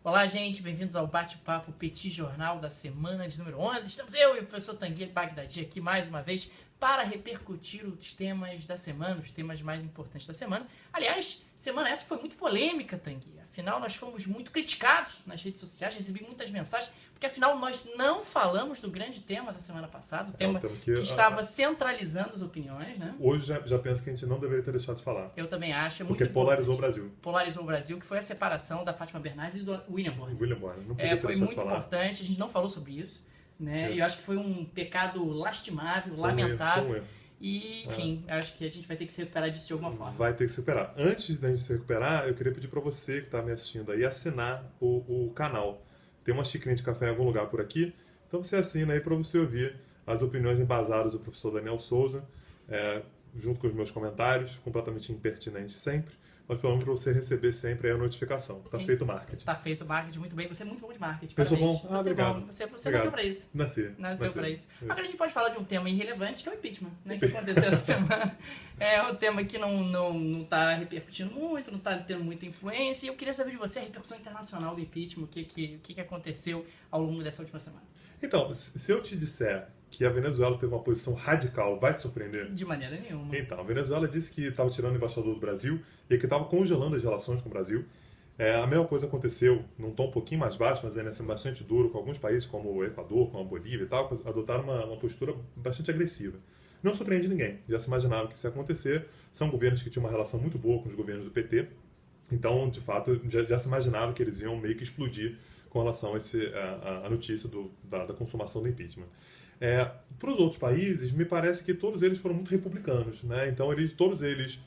Olá, gente, bem-vindos ao Bate-Papo Petit Jornal da semana de número 11. Estamos eu e o professor Tanguy Bagdadi aqui mais uma vez para repercutir os temas da semana, os temas mais importantes da semana. Aliás, semana essa foi muito polêmica, Tanguy. Afinal, nós fomos muito criticados nas redes sociais, recebi muitas mensagens, porque afinal nós não falamos do grande tema da semana passada, o tema que estava centralizando as opiniões, né? Hoje já penso que a gente não deveria ter deixado de falar. Eu também acho, é muito porque polarizou o Brasil. Polarizou o Brasil, que foi a separação da Fátima Bernardes e do William Bonner. Não podia foi deixar muito de falar. importante, a gente não falou sobre isso, né? Isso. E eu acho que foi um pecado lastimável, lamentável. Foi um erro. E, enfim, acho que a gente vai ter que se recuperar disso de alguma forma. Vai ter que se recuperar. Antes da gente se recuperar, eu queria pedir para você que está me assistindo aí assinar o canal. Tem uma xicrinha de café em algum lugar por aqui, então você assina aí para você ouvir as opiniões embasadas do professor Daniel Souza, junto com os meus comentários, completamente impertinentes sempre, mas pelo menos para você receber sempre a notificação. Tá feito o marketing. Tá feito o marketing, muito bem. Você é muito bom de marketing. Eu sou Parabéns. bom? Você obrigado. Você Obrigado. nasceu pra isso. Nasceu pra isso. Isso. Agora a gente pode falar de um tema irrelevante, que é o impeachment, né? Que aconteceu essa semana. É um tema que não tá repercutindo muito, não tá tendo muita influência. E eu queria saber de você a repercussão internacional do impeachment, o que aconteceu ao longo dessa última semana. Então, se eu te disser que a Venezuela teve uma posição radical, vai te surpreender? De maneira nenhuma. Então, a Venezuela disse que estava tirando o embaixador do Brasil e que estava congelando as relações com o Brasil. A mesma coisa aconteceu num tom um pouquinho mais baixo, mas ainda assim bastante duro, com alguns países como o Equador, como a Bolívia e tal, que adotaram uma postura bastante agressiva. Não surpreende ninguém, já se imaginava que isso ia acontecer. São governos que tinham uma relação muito boa com os governos do PT, então, de fato, já se imaginava que eles iam meio que explodir com relação a notícia da consumação do impeachment. Para os outros países, me parece que todos eles foram muito republicanos, né? Então, todos eles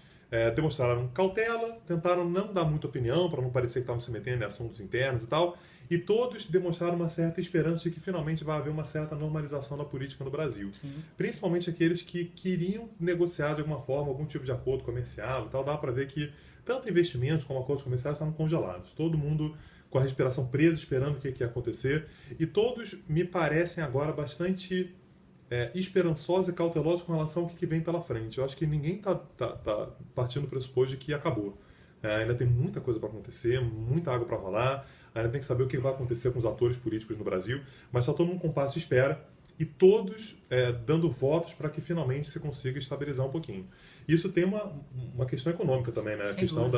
demonstraram cautela, tentaram não dar muita opinião para não parecer que estavam se metendo em assuntos internos e tal, e todos demonstraram uma certa esperança de que finalmente vai haver uma certa normalização da política no Brasil. Sim. Principalmente aqueles que queriam negociar de alguma forma algum tipo de acordo comercial e tal, dá para ver que tanto investimentos como acordos comerciais estavam congelados. Todo mundo com a respiração presa, esperando o que ia acontecer, e todos me parecem agora bastante esperançosos e cautelosos com relação ao que vem pela frente. Eu acho que ninguém está partindo do pressuposto de que acabou. Ainda tem muita coisa para acontecer, muita água para rolar, ainda tem que saber o que vai acontecer com os atores políticos no Brasil, mas está todo mundo com passo de espera e todos dando votos para que finalmente se consiga estabilizar um pouquinho. Isso tem uma questão econômica também, né? A questão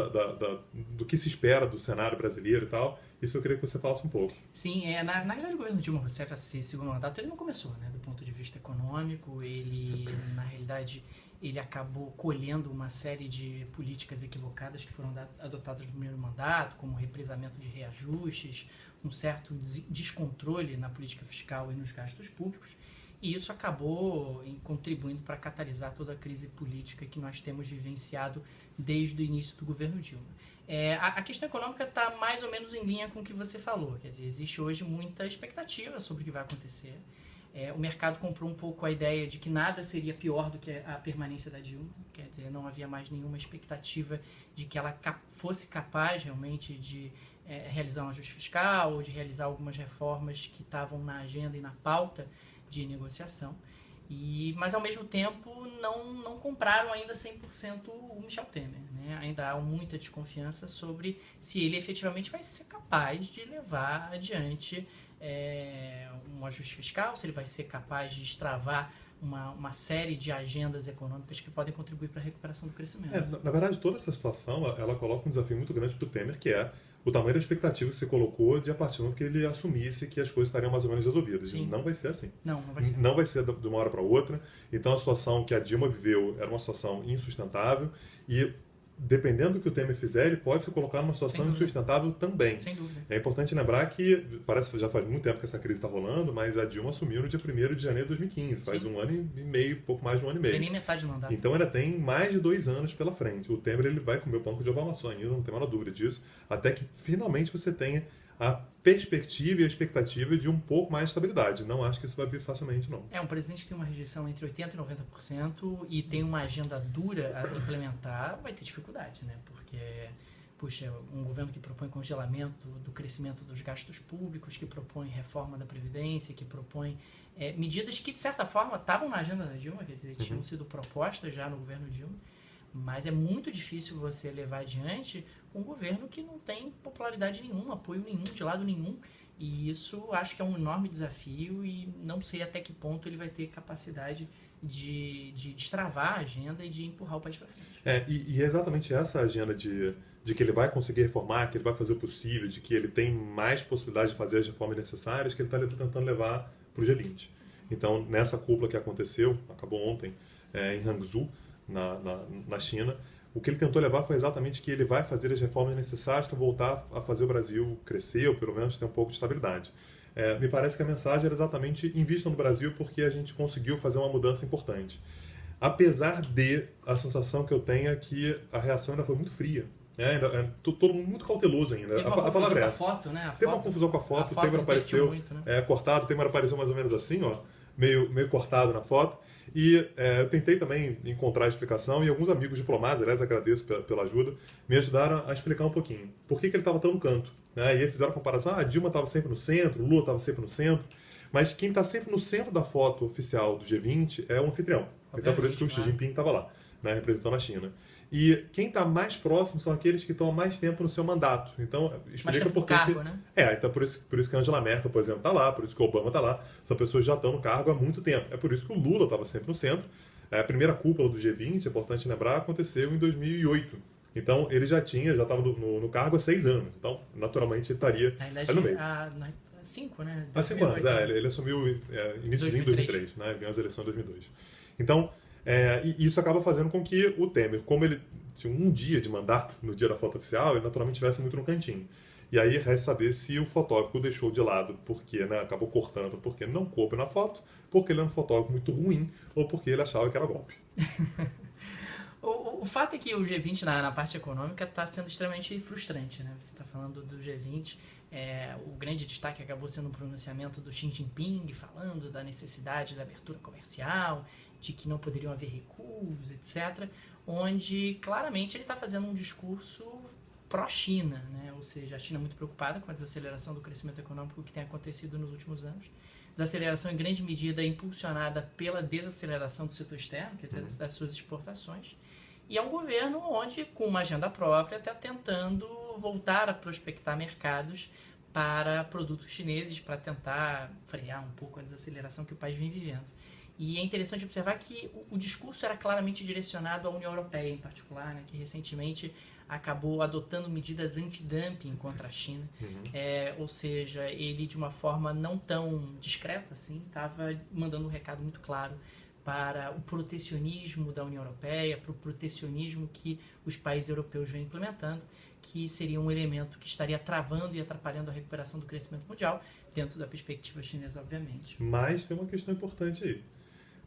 do que se espera do cenário brasileiro e tal. Isso eu queria que você falasse um pouco. Sim, na realidade o governo Dilma Rousseff, esse segundo mandato, ele não começou, né? Do ponto de vista econômico, ele, na realidade, ele acabou colhendo uma série de políticas equivocadas que foram adotadas no primeiro mandato, como represamento de reajustes, um certo descontrole na política fiscal e nos gastos públicos, e isso acabou contribuindo para catalisar toda a crise política que nós temos vivenciado desde o início do governo Dilma. A questão econômica está mais ou menos em linha com o que você falou, quer dizer, existe hoje muita expectativa sobre o que vai acontecer. O mercado comprou um pouco a ideia de que nada seria pior do que a permanência da Dilma, quer dizer, não havia mais nenhuma expectativa de que ela fosse capaz realmente de realizar um ajuste fiscal ou de realizar algumas reformas que estavam na agenda e na pauta de negociação, mas ao mesmo tempo não compraram ainda 100% o Michel Temer, né? Ainda há muita desconfiança sobre se ele efetivamente vai ser capaz de levar adiante um ajuste fiscal, se ele vai ser capaz de destravar uma série de agendas econômicas que podem contribuir para a recuperação do crescimento. Na verdade, toda essa situação ela coloca um desafio muito grande para o Temer, que é o tamanho da expectativa que você colocou de a partir do momento que ele assumisse que as coisas estariam mais ou menos resolvidas. Sim. Não vai ser assim. Não vai ser. Não vai ser de uma hora para outra. Então, a situação que a Dilma viveu era uma situação insustentável e, dependendo do que o Temer fizer, ele pode se colocar numa situação insustentável também. Sem dúvida. É importante lembrar que, parece que já faz muito tempo que essa crise está rolando, mas a Dilma assumiu no dia 1º de janeiro de 2015, faz um ano e meio, pouco mais de um ano e meio. Não tem nem metade do mandato. Então ainda tem mais de 2 anos pela frente. O Temer ele vai comer o pão com o Diogo Amassou ainda, não tem a menor dúvida disso, até que finalmente você tenha a perspectiva e a expectativa de um pouco mais de estabilidade. Não acho que isso vai vir facilmente, não. Um presidente que tem uma rejeição entre 80% e 90% e tem uma agenda dura a implementar, vai ter dificuldade, né? Porque, puxa, um governo que propõe congelamento do crescimento dos gastos públicos, que propõe reforma da Previdência, que propõe medidas que, de certa forma, estavam na agenda da Dilma, quer dizer, tinham sido propostas já no governo Dilma, mas é muito difícil você levar adiante um governo que não tem popularidade nenhuma, apoio nenhum, de lado nenhum. E isso acho que é um enorme desafio e não sei até que ponto ele vai ter capacidade de destravar a agenda e de empurrar o país para frente. E é exatamente essa agenda de que ele vai conseguir reformar, que ele vai fazer o possível, de que ele tem mais possibilidade de fazer as reformas necessárias, que ele está tentando levar para o G20. Então, nessa cúpula que aconteceu, acabou ontem, em Hangzhou, na China, o que ele tentou levar foi exatamente que ele vai fazer as reformas necessárias para voltar a fazer o Brasil crescer, ou pelo menos ter um pouco de estabilidade. Me parece que a mensagem era exatamente invista no Brasil porque a gente conseguiu fazer uma mudança importante. Apesar de a sensação que eu tenho é que a reação ainda foi muito fria. Todo mundo muito cauteloso ainda. Teve uma A palavra é essa. foto, né? Teve uma confusão com a foto, o Temer apareceu muito, né? cortado, o Temer apareceu mais ou menos assim, ó, meio cortado na foto. E eu tentei também encontrar a explicação e alguns amigos diplomatas, aliás, agradeço pela ajuda, me ajudaram a explicar um pouquinho. Por que ele estava tão no canto? Né? E aí fizeram a comparação, a Dilma estava sempre no centro, o Lula estava sempre no centro, mas quem está sempre no centro da foto oficial do G20 é o anfitrião. Então por isso que o Xi Jinping estava lá, né, representando a China. E quem está mais próximo são aqueles que estão há mais tempo no seu mandato. Então, explica por que... né? Então por isso que a Angela Merkel, por exemplo, está lá, por isso que o Obama está lá. São pessoas que já estão no cargo há muito tempo. É por isso que o Lula estava sempre no centro. A primeira cúpula do G20, é importante lembrar, aconteceu em 2008. Então, ele já estava no cargo há 6 anos. Então, naturalmente, ele estaria ali no meio. Há 5, né? Há 5 anos, ele assumiu início de 2003, né? Ele ganhou as eleições em 2002. Então, e isso acaba fazendo com que o Temer, como ele tinha um dia de mandato no dia da foto oficial, ele naturalmente estivesse muito no cantinho. E aí resta saber se o fotógrafo o deixou de lado porque acabou cortando, porque não coube na foto, porque ele era um fotógrafo muito ruim ou porque ele achava que era golpe. O fato é que o G20 na parte econômica está sendo extremamente frustrante, né? Você está falando do G20, o grande destaque acabou sendo o pronunciamento do Xi Jinping falando da necessidade da abertura comercial, de que não poderiam haver recuos, etc., onde claramente ele está fazendo um discurso pró-China, né? Ou seja, a China é muito preocupada com a desaceleração do crescimento econômico que tem acontecido nos últimos anos. Desaceleração em grande medida impulsionada pela desaceleração do setor externo, quer dizer, das suas exportações. E é um governo onde, com uma agenda própria, está tentando voltar a prospectar mercados para produtos chineses, para tentar frear um pouco a desaceleração que o país vem vivendo. E é interessante observar que o discurso era claramente direcionado à União Europeia, em particular, né, que recentemente acabou adotando medidas anti-dumping contra a China. Ou seja, ele, de uma forma não tão discreta assim, estava mandando um recado muito claro para o protecionismo da União Europeia, para o protecionismo que os países europeus vêm implementando, que seria um elemento que estaria travando e atrapalhando a recuperação do crescimento mundial, dentro da perspectiva chinesa, obviamente. Mas tem uma questão importante aí.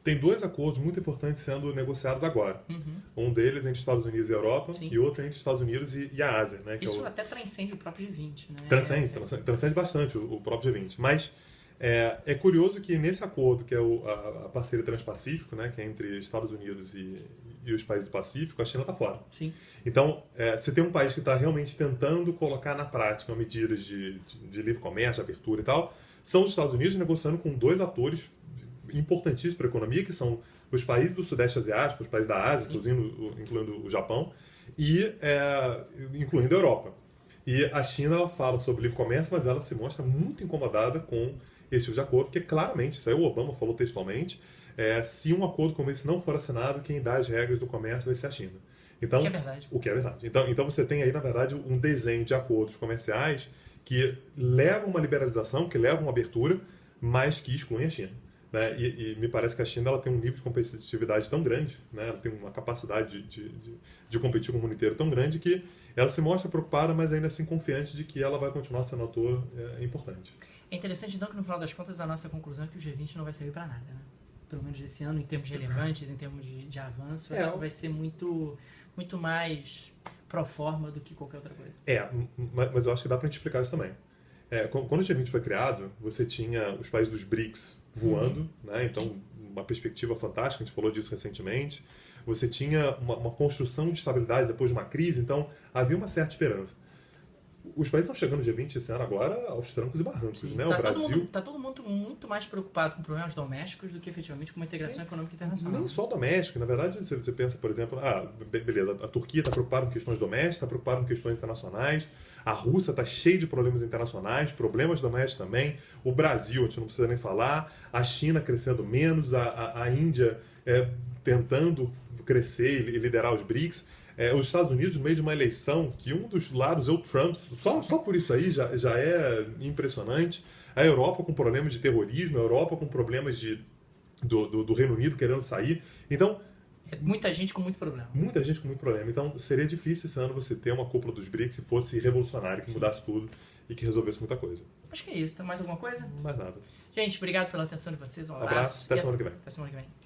Tem 2 acordos muito importantes sendo negociados agora. Um deles entre Estados Unidos e Europa, e outro entre Estados Unidos e a Ásia. Né, que isso até transcende o próprio G20. Né? Transcende bastante o próprio G20. Mas é curioso que nesse acordo, que é a parceria Transpacífico, né, que é entre Estados Unidos e os países do Pacífico, a China está fora. Sim. Então, se tem um país que está realmente tentando colocar na prática medidas de livre comércio, de abertura e tal, são os Estados Unidos negociando com 2 atores importantíssimos para a economia, que são os países do Sudeste Asiático, os países da Ásia, incluindo o Japão, e incluindo a Europa. E a China ela fala sobre livre comércio, mas ela se mostra muito incomodada com esse tipo de acordo, porque claramente, isso aí o Obama falou textualmente, se um acordo como esse não for assinado, quem dá as regras do comércio vai ser a China. Então, o que é verdade. Então você tem aí, na verdade, um desenho de acordos comerciais que levam uma liberalização, que levam uma abertura, mas que excluem a China. Né? E me parece que a China ela tem um nível de competitividade tão grande, né? Ela tem uma capacidade de competir com o mundo inteiro tão grande que ela se mostra preocupada, mas ainda assim confiante de que ela vai continuar sendo um ator importante. É interessante, então, que no final das contas a nossa conclusão é que o G20 não vai servir para nada, né? Pelo menos esse ano, em termos relevantes, em termos de avanço, acho que vai ser muito mais pro forma do que qualquer outra coisa. Mas eu acho que dá para a gente explicar isso também. Quando o G20 foi criado, você tinha os países dos BRICS voando, né? Então uma perspectiva fantástica, a gente falou disso recentemente. Você tinha uma construção de estabilidade depois de uma crise, então havia uma certa esperança. os países estão chegando no G20 esse ano agora aos trancos e barrancos, Sim, né? O Brasil... Tá todo mundo muito mais preocupado com problemas domésticos do que efetivamente com uma integração Sim. econômica internacional. Nem só doméstico, na verdade, você pensa, por exemplo, beleza, a Turquia está preocupada com questões domésticas, está preocupada com questões internacionais, a Rússia está cheia de problemas internacionais, problemas domésticos também, o Brasil, a gente não precisa nem falar, a China crescendo menos, a Índia tentando crescer e liderar os BRICS, os Estados Unidos no meio de uma eleição que um dos lados é o Trump, só por isso aí já é impressionante, a Europa com problemas de terrorismo, a Europa com problemas do Reino Unido querendo sair. Então, muita gente com muito problema. Muita gente com muito problema. Então, seria difícil esse ano você ter uma cúpula dos BRICS que fosse revolucionária, que mudasse tudo e que resolvesse muita coisa. Acho que é isso. Tem mais alguma coisa? Mais nada. Gente, obrigado pela atenção de vocês. Um Abraço. Até semana que vem. Até semana que vem.